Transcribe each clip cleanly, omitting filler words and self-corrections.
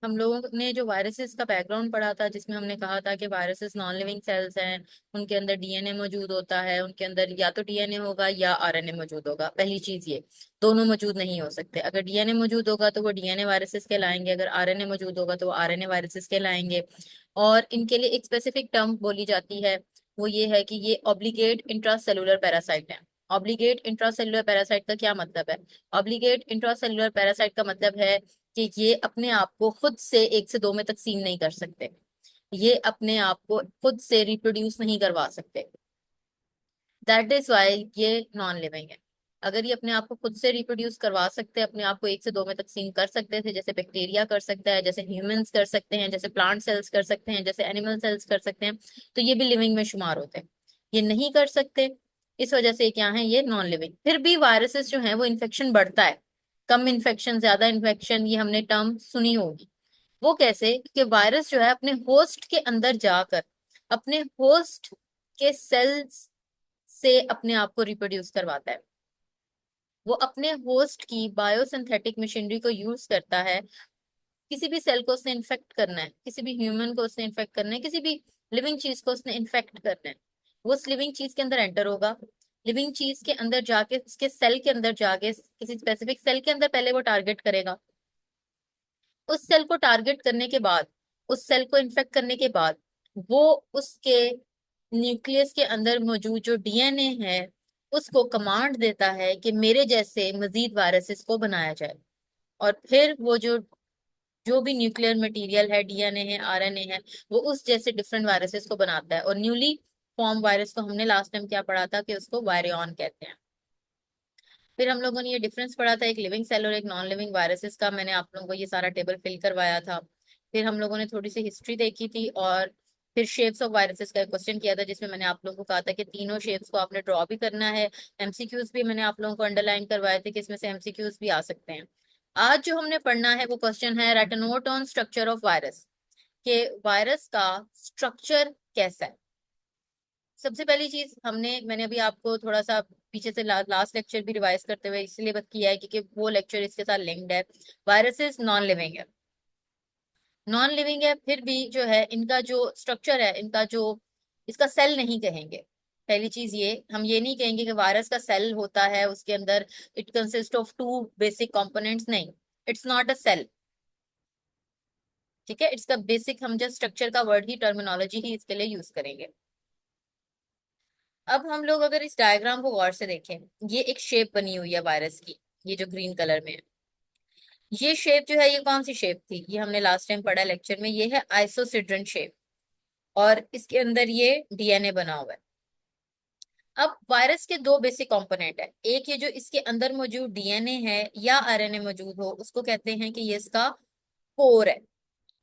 हम लोगों ने जो वायरसेस का बैकग्राउंड पढ़ा था, जिसमें हमने कहा था कि वायरसेस नॉन लिविंग सेल्स हैं, उनके अंदर डीएनए मौजूद होता है, उनके अंदर या तो डीएनए होगा या आरएनए मौजूद होगा। पहली चीज ये, दोनों मौजूद नहीं हो सकते। अगर डीएनए मौजूद होगा तो वो डीएनए वायरसेस कहलाएंगे, अगर आरएनए मौजूद होगा तो वो आरएनए वायरसेस कहलाएंगे। और इनके लिए एक स्पेसिफिक टर्म बोली जाती है, वो ये है कि ये ऑब्लिगेट इंट्रासेलुलर पैरासाइट है। ऑब्लिगेट इंट्रासेलुलर पैरासाइट का क्या मतलब है? ऑब्लिगेट इंट्रासेलुलर पैरासाइट का मतलब है कि ये अपने आप को खुद से एक से दो में तकसीम नहीं कर सकते, ये अपने आप को खुद से रिप्रोड्यूस नहीं करवा सकते। दैट इज वाई ये नॉन लिविंग है। अगर ये अपने आप को खुद से रिप्रोड्यूस करवा सकते हैं, अपने आप को एक से दो में तकसीम कर सकते थे, जैसे बैक्टीरिया कर सकता है, जैसे ह्यूमंस कर सकते हैं, जैसे प्लांट सेल्स कर सकते हैं, जैसे एनिमल सेल्स कर सकते हैं, तो ये भी लिविंग में शुमार होते हैं। ये नहीं कर सकते, इस वजह से क्या है, ये नॉन लिविंग। फिर भी वायरसेस जो है वो इन्फेक्शन बढ़ता है, कम इन्फेक्शन ज्यादा इन्फेक्शन, ये हमने टर्म सुनी होगी। वो कैसे? कि वायरस जो है अपने होस्ट के अंदर जाकर अपने होस्ट के सेल्स से अपने आप को रिप्रोड्यूस करवाता है। वो अपने होस्ट की बायोसिंथेटिक मशीनरी को यूज करता है। किसी भी सेल को उसने इन्फेक्ट करना है, किसी भी ह्यूमन को उसने इन्फेक्ट करना है, किसी भी लिविंग चीज को उसने इन्फेक्ट करना है, वो उस लिविंग चीज के अंदर एंटर होगा। लिविंग चीज के अंदर जाके, उसके सेल के अंदर जाके, किसी स्पेसिफिक सेल के अंदर पहले वो टारगेट करेगा। उस सेल को टारगेट करने के बाद, उस सेल को इन्फेक्ट करने के बाद, वो उसके न्यूक्लियस के अंदर मौजूद जो डीएनए है उसको कमांड देता है कि मेरे जैसे मजीद वायरसेस को बनाया जाए। और फिर वो जो जो भी न्यूक्लियर मटेरियल है, डीएनए है, आरएनए है, वो उस जैसे डिफरेंट वायरसेस को बनाता है। और न्यूली फॉर्म वायरस को हमने लास्ट टाइम क्या पढ़ा था कि उसको वायरियन कहते हैं। फिर हम लोगों ने ये डिफरेंस पढ़ा था एक लिविंग सेल और एक नॉन लिविंग वायरसेस का, मैंने आप लोगों को ये सारा टेबल फिल करवाया था। फिर हम लोगों ने थोड़ी सी हिस्ट्री देखी थी, और फिर शेप्स ऑफ वायरसेस का क्वेश्चन किया था, जिसमें मैंने आप लोगों को कहा था कि तीनों शेप्स को आपने ड्रॉ भी करना है। एमसीक्यूज भी मैंने आप लोगों को अंडरलाइन करवाए थे कि इसमें से एमसीक्यूज भी आ सकते हैं। आज जो हमने पढ़ना है वो क्वेश्चन है right a note on structure of virus, के वायरस का स्ट्रक्चर कैसा है। सबसे पहली चीज मैंने अभी आपको थोड़ा सा पीछे से लास्ट लेक्चर भी रिवाइज करते हुए इसलिए बत किया है क्योंकि वो लेक्चर इसके साथ लिंक्ड है। वायरसेस नॉन लिविंग है, नॉन लिविंग है, फिर भी जो है इनका जो स्ट्रक्चर है, इनका जो, इसका सेल नहीं कहेंगे। पहली चीज ये, हम ये नहीं कहेंगे कि वायरस का सेल होता है उसके अंदर, it consist of two basic components, नहीं, इट्स नॉट अ सेल। ठीक है, इसका बेसिक हम जस्ट स्ट्रक्चर का वर्ड ही, टर्मिनोलॉजी ही इसके लिए यूज करेंगे। अब हम लोग अगर इस डायग्राम को गौर से देखें, ये एक शेप बनी हुई है वायरस की, ये जो ग्रीन कलर में है, ये शेप जो है ये कौन सी शेप थी? ये हमने लास्ट टाइम पढ़ा लेक्चर में, ये है आइसोसिड्रन शेप। और इसके अंदर ये डीएनए बना हुआ है। अब वायरस के दो बेसिक कंपोनेंट है, एक ये जो इसके अंदर मौजूद डीएनए है या आरएनए मौजूद हो, उसको कहते हैं कि ये इसका कोर है।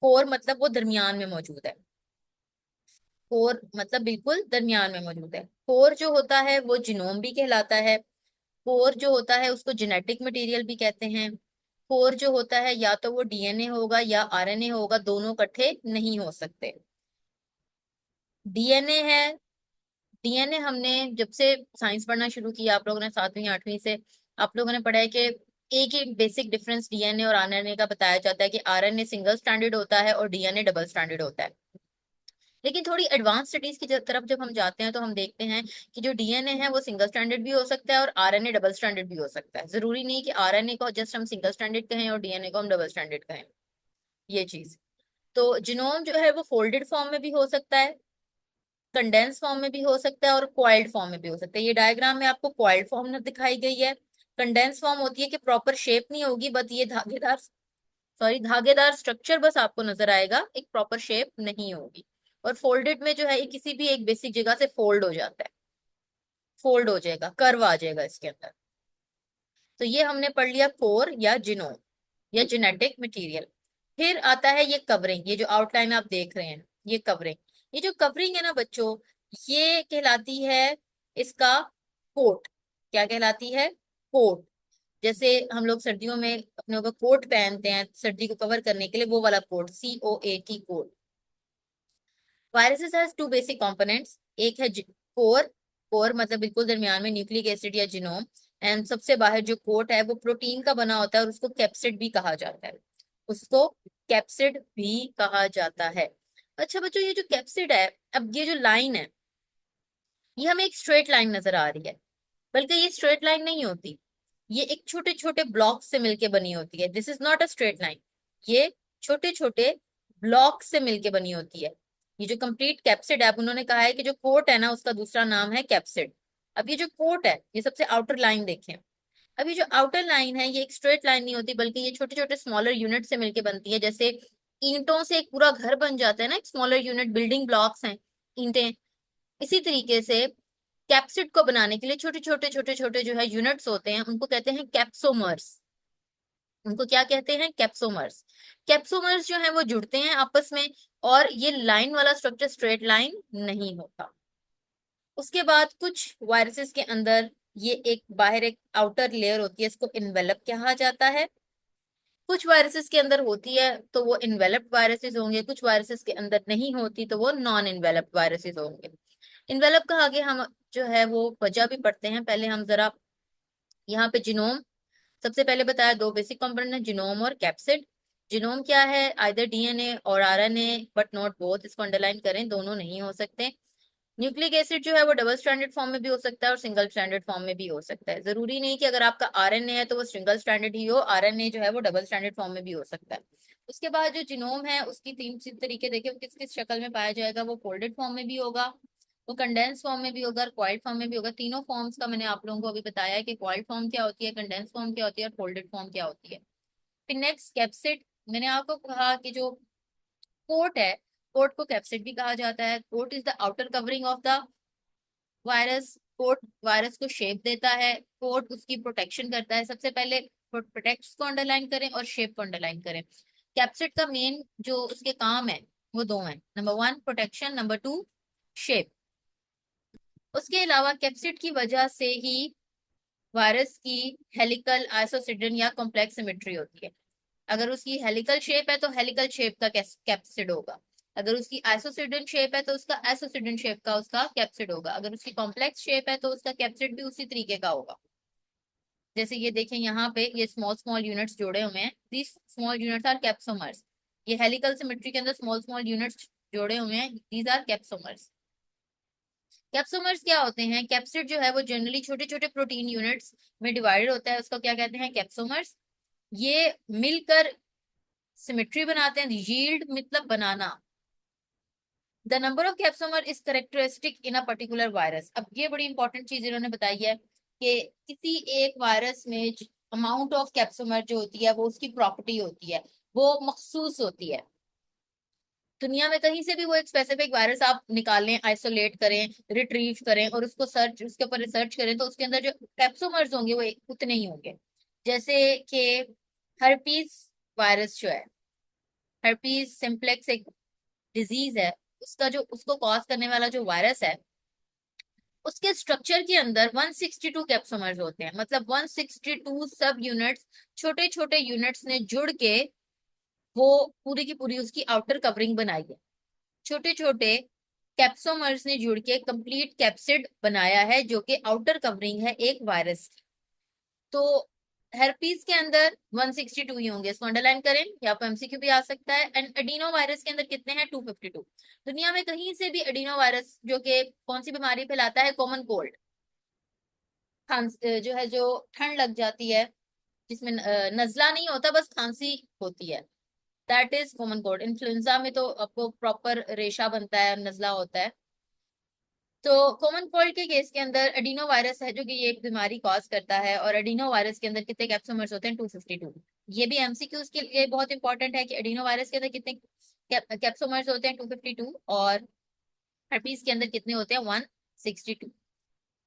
कोर मतलब वो दरमियान में मौजूद है। कोर मतलब बिल्कुल दरमियान में मौजूद है। कोर जो होता है वो जीनोम भी कहलाता है। कोर जो होता है उसको जेनेटिक मटेरियल भी कहते हैं। कोर जो होता है या तो वो डीएनए होगा या आरएनए होगा, दोनों इकट्ठे नहीं हो सकते। डीएनए है, डीएनए हमने जब से साइंस पढ़ना शुरू किया, आप लोगों ने 7वीं 8वीं से आप लोगों ने पढ़ा है कि एक ही बेसिक डिफरेंस डीएनए और आरएनए का बताया जाता है कि आरएनए सिंगल स्ट्रैंडेड होता है और डीएनए डबल स्ट्रैंडेड होता है। लेकिन थोड़ी एडवांस स्टडीज की तरफ जब हम जाते हैं तो हम देखते हैं कि जो डीएनए है वो सिंगल स्ट्रैंडेड भी हो सकता है और आरएनए डबल स्ट्रैंडेड भी हो सकता है। जरूरी नहीं कि आरएनए को जस्ट हम सिंगल स्ट्रैंडेड कहें और डीएनए को हम डबल स्ट्रैंडेड कहें, ये चीज। तो जीनोम जो है वो फोल्डेड फॉर्म में भी हो सकता है, कंडेंस फॉर्म में भी हो सकता है और कॉइल्ड फॉर्म में भी हो सकता है। ये डायग्राम में आपको कॉइल्ड फॉर्म में दिखाई गई है। कंडेंस फॉर्म होती है कि प्रॉपर शेप नहीं होगी, बट ये धागेदार, सॉरी धागेदार स्ट्रक्चर बस आपको नजर आएगा, एक प्रॉपर शेप नहीं होगी। और फोल्डेड में जो है ये किसी भी एक बेसिक जगह से फोल्ड हो जाता है, फोल्ड हो जाएगा, कर्व आ जाएगा इसके अंदर। तो ये हमने पढ़ लिया कोर या जिनोम या जेनेटिक मटेरियल। फिर आता है ये कवरिंग, ये जो आउटलाइन आप देख रहे हैं ये कवरिंग। ये जो कवरिंग है ना बच्चों, ये कहलाती है इसका कोट। क्या कहलाती है? कोट। जैसे हम लोग सर्दियों में अपने ऊपर कोट पहनते हैं सर्दी को कवर करने के लिए, वो वाला coat, COAT coat. Viruses has two basic components, एक है कोर। कोर मतलब बिल्कुल दरमियान में न्यूक्लिक एसिड या जिनोम। एंड सबसे बाहर जो कोट है वो प्रोटीन का बना होता है और उसको कैप्सिड भी कहा जाता है, उसको कैप्सिड भी कहा जाता है। अच्छा बच्चों, ये जो कैप्सिड है, अब ये जो लाइन है, ये हमें एक स्ट्रेट लाइन नजर आ रही है, बल्कि ये स्ट्रेट लाइन नहीं होती, ये एक छोटे छोटे ब्लॉक से मिलके बनी होती है। This is not a straight line, ये छोटे छोटे ब्लॉक से मिलके बनी होती है। ये जो कंप्लीट कैप्सिड है, अब उन्होंने कहा है कि जो कोट है ना, उसका दूसरा नाम है कैप्सिड। अब ये जो कोट है, ये सबसे आउटर लाइन देखें। अब ये जो आउटर लाइन है, ये एक स्ट्रेट लाइन नहीं होती, बल्कि ये छोटे छोटे स्मॉलर यूनिट से मिलके बनती है। जैसे ईंटों से एक पूरा घर बन जाता है ना, एक स्मॉलर यूनिट, बिल्डिंग ब्लॉक्स हैं ईंटें। इसी तरीके से कैप्सिड को बनाने के लिए छोटे छोटे छोटे छोटे जो है यूनिट्स होते हैं, उनको कहते हैं कैप्सोमर्स। उनको क्या कहते हैं? कैप्सोमर्स। कैप्सोमर्स जो है वो जुड़ते हैं आपस में, और ये लाइन वाला स्ट्रक्चर स्ट्रेट लाइन नहीं होता। उसके बाद कुछ वायरसेस के अंदर ये एक बाहर एक आउटर लेयर होती है, इसको इन्वेलप कहा जाता है। कुछ वायरसेस के अंदर होती है तो वो इन्वेलप्ड वायरसेस होंगे, कुछ वायरसेस के अंदर नहीं होती तो वो नॉन इन्वेलप्ड वायरसेस होंगे। इन्वेलप का आगे हम जो है वो वजह भी पढ़ते हैं। पहले हम जरा यहाँ पे जिनोम, सबसे पहले बताया दो बेसिक कंपोनेंट है, जिनोम और कैप्सिड। जिनोम क्या है? आइदर डीएनए और आरएनए, बट नॉट बोथ। इसको अंडरलाइन करें, दोनों नहीं हो सकते। न्यूक्लिक एसिड जो है वो डबल स्ट्रैंडेड फॉर्म में भी हो सकता है और सिंगल स्ट्रैंडेड फॉर्म में भी हो सकता है। जरूरी नहीं कि अगर आपका आरएनए है तो वो सिंगल स्ट्रैंडेड ही हो, आरएनए जो है वो डबल स्ट्रैंडेड फॉर्म में भी हो सकता है। उसके बाद जो जिनोम है, उसकी तीन तरीके देखे, वो किस किस शक्ल में पाया जाएगा। वो फोल्डेड फॉर्म में भी होगा, वो कंडेंस फॉर्म में भी होगा और कॉइल्ड फॉर्म में भी होगा। तीनों फॉर्म्स का मैंने आप लोगों को अभी बताया है कि कॉइल्ड फॉर्म क्या होती है, कंडेंस फॉर्म क्या होती है और फोल्डेड फॉर्म क्या होती है। फिर नेक्स्ट कैप्सिड, मैंने आपको कहा कि जो कोट है, कोट को कैप्सिड भी कहा जाता है। Coat is the outer covering of the virus. Coat virus को शेप देता है, कोट उसकी प्रोटेक्शन करता है। सबसे पहले प्रोटेक्ट को अंडरलाइन करें और शेप को अंडरलाइन करें। कैप्सिड का मेन जो उसके काम है वो दो हैं, number one protection, number two shape. उसके अलावा कैप्सिड की वजह से ही वायरस की हेलिकल, आइसोसिडेंट या कॉम्प्लेक्स सिमेट्री होती है। अगर उसकी हेलिकल शेप है तो हेलिकल शेप का कैप्सिड होगा। अगर उसकी आइसोसिडेंट शेप है तो उसका आइसोसिडेंट शेप का उसका कैप्सिड होगा। अगर उसकी कॉम्प्लेक्स शेप है तो उसका कैप्सिड भी उसी तरीके का होगा। जैसे ये देखें, यहाँ पे ये स्मॉल स्मॉल यूनिट्स जोड़े हुए हैं, these small units are capsomers. ये हेलिकल सिमेट्री के अंदर स्मॉल स्मॉल यूनिट्स जोड़े हुए हैं, दीज आर कैप्सोमर्स। कैप्सोमर्स क्या होते हैं? कैप्सिड जो है वो जनरली छोटे छोटे प्रोटीन यूनिट्स में डिवाइडेड होता है, उसको क्या कहते हैं? कैप्सोमर्स। ये मिलकर सिमेट्री बनाते हैं, यील्ड मतलब बनाना। The number of capsomere is characteristic in a particular virus. अब ये बड़ी इंपॉर्टेंट चीज इन्होंने बताई है कि किसी एक वायरस में अमाउंट ऑफ कैप्सोमर जो होती है वो उसकी प्रॉपर्टी होती है, वो मखसूस होती है। दुनिया में कहीं से भी वो एक स्पेसिफिक वायरस आप निकालें, आइसोलेट करें, रिट्रीव करें और उसको सर्च, उसके ऊपर रिसर्च करें, तो उसके अंदर जो कैप्सोमर्स होंगे वो उतने ही होंगे। जैसे कि हर्पीस वायरस जो है, हर्पीस सिंप्लेक्स एक डिजीज है, उसका जो उसको कॉज करने वाला जो वायरस है, उसके स्ट्रक्चर के अंदर 162 कैप्सोमर्स होते हैं। मतलब 162 सब यूनिट्स, छोटे छोटे यूनिट्स ने जुड़ के वो पूरी की पूरी उसकी आउटर कवरिंग बनाई है। छोटे छोटे कैप्सोमर्स ने जुड़ के कंप्लीट कैप्सिड बनाया है, जो कि आउटर कवरिंग है एक वायरस की। तो हेरपीस के अंदर 162 ही होंगे, इसको अंडरलाइन करें, या आपको एमसीक्यू भी आ सकता है। एंड एडिनो वायरस के अंदर कितने हैं? 252। दुनिया में कहीं से भी एडिनो वायरस, जो कि कौन सी बीमारी फैलाता है? कॉमन कोल्ड, जो है, जो ठंड लग जाती है, जिसमें नजला नहीं होता, बस खांसी होती है, that is common cold. Influenza में तो आपको प्रॉपर रेशा बनता है, नजला होता है। तो कॉमन कोल्ड के केस के अंदर एडिनो वायरस है जो कि ये एक बीमारी कॉज करता है। और एडिनो वायरस के अंदर कितने कैप्सोमर्स होते हैं? 252। ये भी एमसीक्यूज के लिए बहुत इंपॉर्टेंट है कि एडिनो वायरस के अंदर कितने कैप्सोमर्स होते हैं? 252। और हर्पीस के अंदर कितने होते हैं? 162।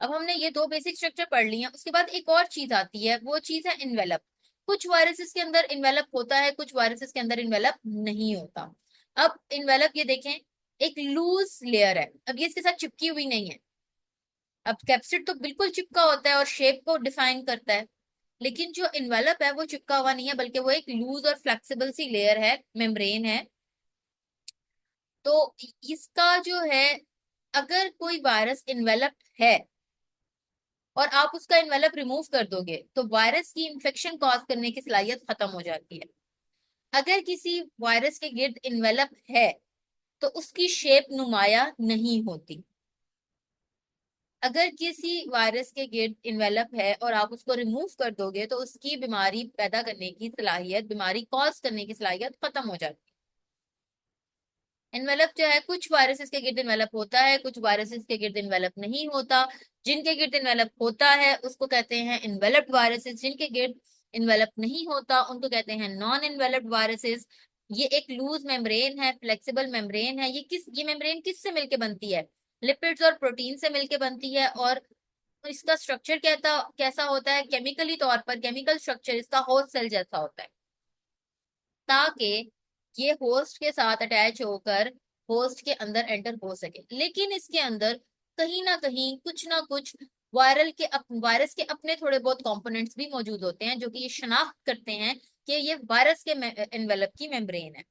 अब हमने ये दो बेसिक स्ट्रक्चर पढ़ लिए हैं। उसके बाद एक और चीज आती है, वो चीज है इन्वेलप। कुछ वायरसेस के अंदर इन्वेलप होता है, कुछ वायरसेस के अंदर इन्वेलप नहीं होता। अब इन्वेलप ये देखें, एक लूज लेयर है, अब ये इसके साथ चिपकी हुई नहीं है। अब कैप्सिड तो बिल्कुल चिपका होता है और शेप को डिफाइन करता है, लेकिन जो इन्वेलप है वो चिपका हुआ नहीं है, बल्कि वो एक लूज और फ्लेक्सिबल सी लेयर है, मेम्ब्रेन है। तो इसका जो है, अगर कोई वायरस इन्वेलप्ड है और आप उसका इन्वेलप रिमूव कर दोगे तो वायरस की इंफेक्शन कॉज करने की सलाहियत खत्म हो जाती है। अगर किसी वायरस के गिर्द इन्वेलप है तो उसकी शेप नुमाया नहीं होती। अगर किसी वायरस के गिर्द इन्वेलप है और आप उसको रिमूव कर दोगे तो उसकी बीमारी पैदा करने की सलाहियत, बीमारी कॉज करने की सलाहियत खत्म हो जाती है। इन्वेलप जो है, कुछ वायरसेस के गिर्द इन्वेलप होता है, कुछ वायरसेस के गिर्द इन्वेलप नहीं होता। जिनके गिर्द इन्वेलप होता है उसको कहते हैं इन्वेलप्ड वायरसेस, जिनके गिर्द इन्वेलप नहीं होता उनको कहते हैं नॉन इन्वेलप्ड वायरसेस। ये एक लूज मेम्ब्रेन है, फ्लेक्सिबल मेम्ब्रेन है। ये मेम्ब्रेन किससे मिलके बनती है? लिपिड्स और प्रोटीन से मिलके बनती है। और इसका स्ट्रक्चर कैसा होता है? केमिकली तौर पर केमिकल स्ट्रक्चर इसका होस्ट सेल जैसा होता है, ताकि ये होस्ट के साथ अटैच होकर होस्ट के अंदर एंटर हो सके। लेकिन इसके अंदर कहीं ना कुछ वायरस के अपने थोड़े बहुत कंपोनेंट्स भी मौजूद होते हैं जो कि ये शनाख्त करते हैं कि ये वायरस के एनवेलप की मेम्ब्रेन है।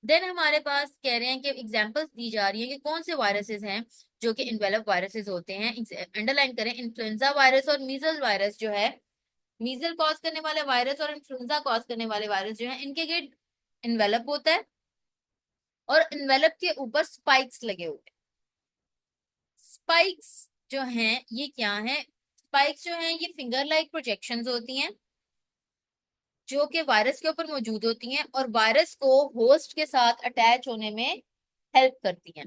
देन हमारे पास कह रहे हैं कि एग्जांपल्स दी जा रही है कि कौन से वायरसेस हैं जो कि इन्वेलप वायरसेस होते हैं। अंडरलाइन करें, इन्फ्लुएंजा वायरस और मीजल वायरस जो है, मीजल कॉज करने वाले वायरस और इन्फ्लुएंजा कॉज करने वाले वायरस जो है, इनके गेट इन्वेलप होता है और इन्वेलप के ऊपर स्पाइक्स लगे होते हैं। स्पाइक्स जो हैं ये क्या है? स्पाइक्स जो हैं ये फिंगर लाइक प्रोजेक्शंस होती हैं जो कि वायरस के ऊपर मौजूद होती हैं और वायरस को होस्ट के साथ अटैच होने में हेल्प करती हैं।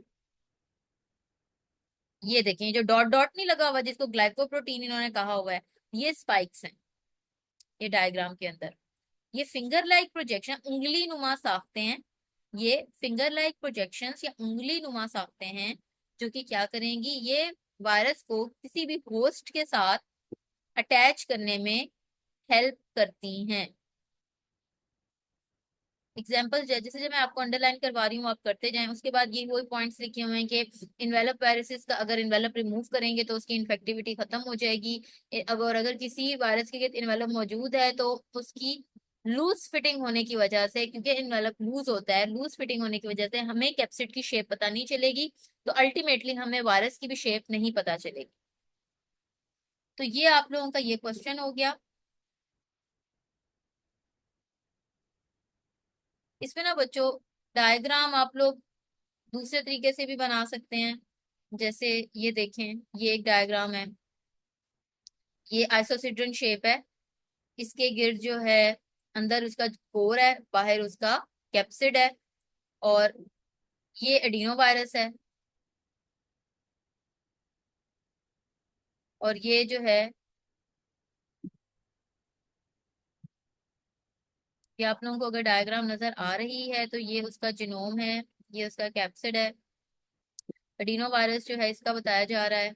ये देखें, जो डॉट डॉट नहीं लगा हुआ जिसको ग्लाइकोप्रोटीन इन्होंने कहा हुआ है, ये स्पाइक्स हैं। ये डायग्राम के अंदर ये फिंगर लाइक प्रोजेक्शन, उंगली नुमा साखते हैं। ये फिंगर लाइक प्रोजेक्शंस या उंगली नुमा साखते हैं जो कि क्या करेंगी, ये वायरस को किसी भी होस्ट के साथ अटैच करने में हेल्प करती हैं। एग्जाम्पल जैसे जब मैं आपको अंडरलाइन करवा रही हूँ आप करते जाएं, उसके बाद ये वही पॉइंट्स लिखे हुए हैं कि इन्वेलप वायरसेस का अगर इन्वेलप रिमूव करेंगे तो उसकी इन्फेक्टिविटी खत्म हो जाएगी। अगर किसी वायरस के इन्वेलप मौजूद है तो उसकी लूज फिटिंग होने की वजह से, क्योंकि इन्वेलप लूज होता है, लूज फिटिंग होने की वजह से हमें कैप्सिड की शेप पता नहीं चलेगी, तो अल्टीमेटली हमें वायरस की भी शेप नहीं पता चलेगी। तो ये आप लोगों का ये क्वेश्चन हो गया। इसमें ना बच्चों डायग्राम आप लोग दूसरे तरीके से भी बना सकते हैं। जैसे ये देखें, ये एक डायग्राम है, ये आइसोसिड्रन शेप है। इसके गिर्द जो है अंदर उसका कोर है, बाहर उसका कैप्सिड है। और ये एडिनो वायरस है। और ये जो है, ये आप लोगों को अगर डायग्राम नजर आ रही है तो ये उसका जिनोम है, ये उसका कैप्सिड है। एडिनो वायरस जो है इसका बताया जा रहा है।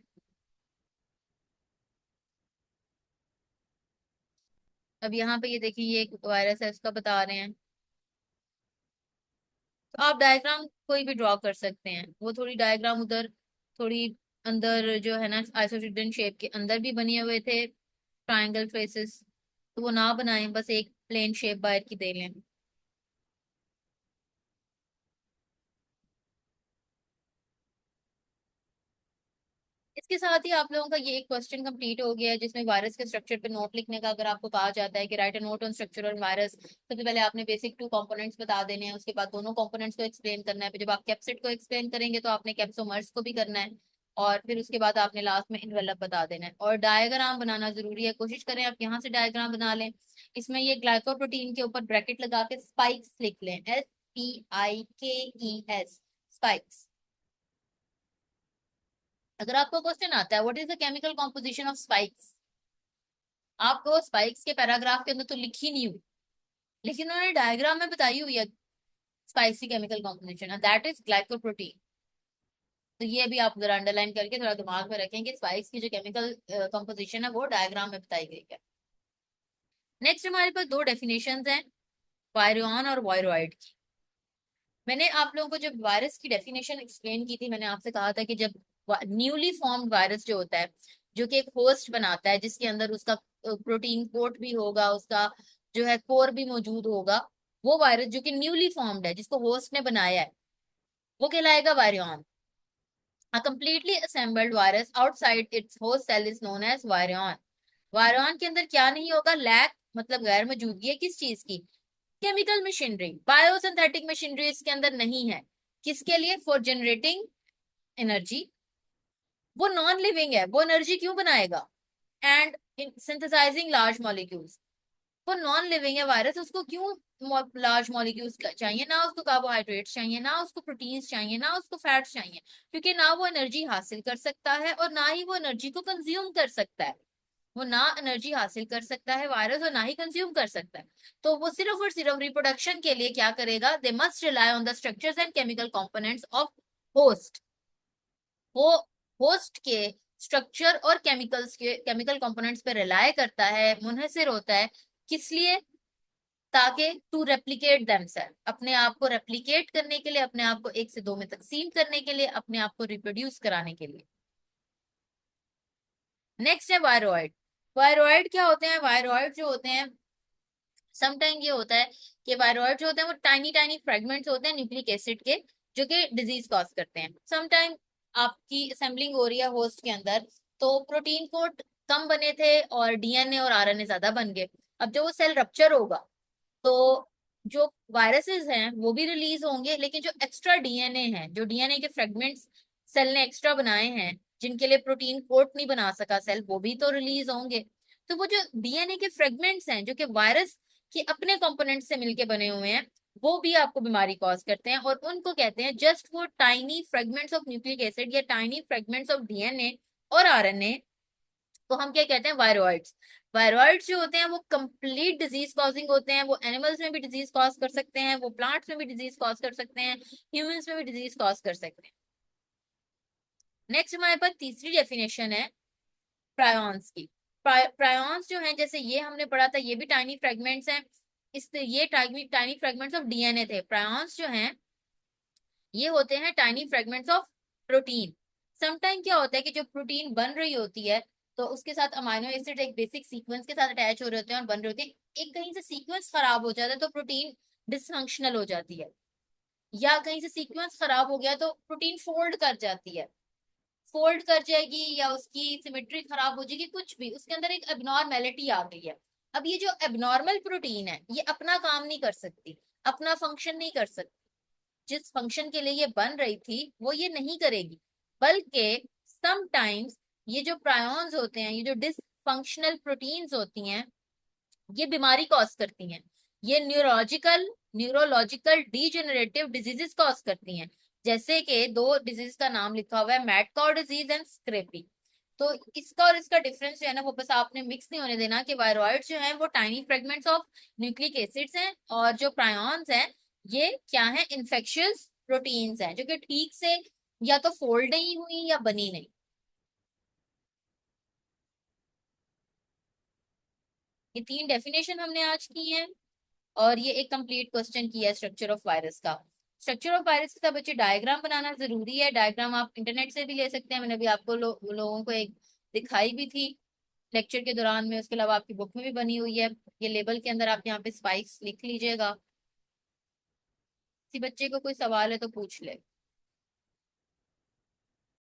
अब यहाँ पे ये देखिए, ये एक वायरस है उसका बता रहे हैं। तो आप डायग्राम कोई भी ड्रॉ कर सकते हैं। वो थोड़ी डायग्राम उधर थोड़ी अंदर जो है ना आइसोसिडेंट शेप के अंदर भी बने हुए थे ट्रायंगल फेसेस, तो वो ना बनाएं, बस एक प्लेन शेप बाहर की दे लें। इसके साथ ही आप लोगों का ये एक क्वेश्चन कंप्लीट हो गया है जिसमें वायरस के स्ट्रक्चर पे नोट लिखने का अगर आपको कहा जाता है कि right a note on structure on virus, सबसे पहले आपने बेसिक टू कंपोनेंट्स बता देने हैं, उसके बाद दोनों कंपोनेंट्स को एक्सप्लेन करना है। फिर जब आप कैप्सिड को एक्सप्लेन करेंगे तो आपने कैप्सोमर्स को भी करना है। और फिर उसके बाद आपने लास्ट में इन्वेलप बता देना है और डायग्राम बनाना जरूरी है। कोशिश करें आप यहाँ से डायग्राम बना लें। इसमें ये ग्लाइकोप्रोटीन के ऊपर ब्रैकेट लगा के स्पाइक्स लिख लें, SPIKES, स्पाइक्स। अगर आपको क्वेश्चन आता है what is the chemical composition of spikes, आपको स्पाइक्स के पैराग्राफ के अंदर तो लिखी नहीं हुई, लेकिन उन्होंने डायग्राम में बताई हुई है स्पाइक्स की chemical composition, that is glycoprotein. तो ये भी आप जरा अंडरलाइन करके थोड़ा दिमाग में रखें कि स्पाइक्स की जो केमिकल कॉम्पोजिशन है वो डायग्राम में बताई गई है। नेक्स्ट हमारे पास दो डेफिनेशंस हैं, वायरियन और वायरॉइड की। मैंने आप लोगों को जब वायरस की डेफिनेशन एक्सप्लेन की थी, मैंने आपसे कहा था कि जब न्यूली फॉर्म्ड वायरस जो होता है, जो कि एक होस्ट बनाता है जिसके अंदर उसका प्रोटीन कोट भी होगा, उसका जो है कोर भी मौजूद होगा, वो वायरस जो कि न्यूली फॉर्म्ड है जिसको होस्ट ने बनाया है, वो कहलाएगा virion. A completely assembled virus outside its host cell is known as virion। Virion के अंदर क्या नहीं होगा? लैक मतलब गैर मौजूदगी है किस चीज की? केमिकल मशीनरी, बायोसिंथेटिक मशीनरी इसके अंदर नहीं है। किसके लिए? For generating energy. वो नॉन लिविंग है, वो एनर्जी क्यों बनाएगा? And synthesising large molecules. वो नॉन लिविंग है वायरस, उसको क्यों लार्ज मॉलिक्यूल्स चाहिए? ना उसको कार्बोहाइड्रेट्स चाहिए, ना उसको प्रोटीन्स चाहिए, ना उसको फैट्स चाहिए, क्योंकि ना वो एनर्जी हासिल कर सकता है और ना ही वो एनर्जी को कंज्यूम कर सकता है। वो ना एनर्जी हासिल कर सकता है वायरस और ना ही कंज्यूम कर सकता है। तो वो सिर्फ और सिर्फ रिप्रोडक्शन के लिए क्या करेगा? They must rely on the structures and chemical components of host. वो होस्ट के स्ट्रक्चर और केमिकल कंपोनेंट्स पे रिलाय करता है, मुनहसिर होता है। किस लिए? ताकि टू रेप्लिकेट देमसेल्फ, अपने आप को रेप्लिकेट करने के लिए, अपने आप को एक से दो में तकसीम करने के लिए, अपने आप को रिप्रोड्यूस कराने के लिए। नेक्स्ट है वायरॉइड। वायरॉइड क्या होते हैं? वायरॉइड जो होते हैं, समटाइम ये होता है कि वायरॉइड जो होते हैं वो टाइनी टाइनी फ्रेगमेंट्स होते हैं न्यूक्लिक एसिड के, जो कि डिजीज कॉज करते हैं। समटाइम आपकी असेंबलिंग हो रही है होस्ट के अंदर, तो प्रोटीन कोट कम बने थे और डीएनए और आरएनए ज्यादा बन गए। अब जब वो सेल रप्चर होगा तो जो वायरसेस हैं वो भी रिलीज होंगे, लेकिन जो एक्स्ट्रा डीएनए हैं, जो डीएनए के फ्रेगमेंट्स सेल ने एक्स्ट्रा बनाए हैं, जिनके लिए प्रोटीन कोट नहीं बना सका सेल, वो भी तो रिलीज होंगे। तो वो जो डीएनए के फ्रेगमेंट्स हैं जो कि वायरस के अपने कंपोनेंट से मिलके बने हुए हैं, वो भी आपको बीमारी कॉज करते हैं, और उनको कहते हैं जस्ट वो tiny fragments of nucleic acid या टाइनी फ्रेगमेंट्स ऑफ डीएनए और आरएनए को हम क्या कहते हैं? वायरॉइड्स। वायरॉइड्स जो होते हैं वो कंप्लीट डिजीज कॉजिंग होते हैं। वो एनिमल्स में भी डिजीज कॉज कर सकते हैं, वो प्लांट्स में भी डिजीज कॉज कर सकते हैं, ह्यूमंस में भी डिजीज कॉज कर सकते हैं। नेक्स्ट हमारे पास तीसरी डेफिनेशन है प्रायॉन्स की। प्रायॉन्स जो है, जैसे ये हमने पढ़ा था, ये भी टाइनी फ्रेगमेंट्स हैं। ये टाइनी फ्रेगमेंट्स ऑफ डीएनए थे। प्रायॉन्स जो हैं ये होते हैं tiny fragments of protein. Sometime क्या होता है कि जो प्रोटीन बन रही होती है, तो उसके साथ अमाइनो एसिड एक बेसिक सीक्वेंस के साथ अटैच हो रहे होते हैं और बन रहे होते हैं। एक कहीं से सीक्वेंस खराब हो जाता है तो प्रोटीन डिसफंक्शनल हो जाती है, या कहीं से सीक्वेंस खराब हो गया तो प्रोटीन फोल्ड कर जाती है, फोल्ड कर जाएगी, या उसकी सिमेट्री खराब हो जाएगी, कुछ भी उसके अंदर एक एबनॉर्मेलिटी आ गई है। अब ये जो एबनॉर्मल प्रोटीन है ये अपना काम नहीं कर सकती, अपना फंक्शन नहीं कर सकती। जिस फंक्शन के लिए ये बन रही थी वो ये नहीं करेगी, बल्कि समटाइम्स ये जो प्रायॉन्स होते हैं, ये जो डिसफंक्शनल प्रोटीन्स होती हैं, ये बीमारी कॉज करती हैं। ये न्यूरोलॉजिकल डीजेनरेटिव डिजीजेस कॉज करती हैं। जैसे कि दो डिजीज का नाम लिखा हुआ है, मैड काउ डिजीज एंड स्क्रेपी। तो इसका और इसका डिफरेंस जो है ना, वो बस आपने मिक्स नहीं होने देना कि वायरॉइड्स जो है वो tiny fragments of nucleic acids हैं, और जो प्रायॉन्स हैं ये क्या है? इन्फेक्शियस प्रोटीन्स हैं, जो कि ठीक से या तो फोल्ड नहीं हुई या बनी नहीं। ये तीन डेफिनेशन हमने आज की हैं, और ये एक कंप्लीट क्वेश्चन किया है स्ट्रक्चर ऑफ वायरस का। स्ट्रक्चर ऑफ वायरस के साथ बच्चे डायग्राम बनाना जरूरी है। डायग्राम आप इंटरनेट से भी ले सकते हैं, मैंने अभी आपको लोगों को एक दिखाई भी थी लेक्चर के दौरान में। उसके अलावा आपकी बुक में भी बनी हुई है। ये लेबल के अंदर आप यहाँ पे स्पाइक्स लिख लीजिएगा। किसी बच्चे को कोई सवाल है तो पूछ ले।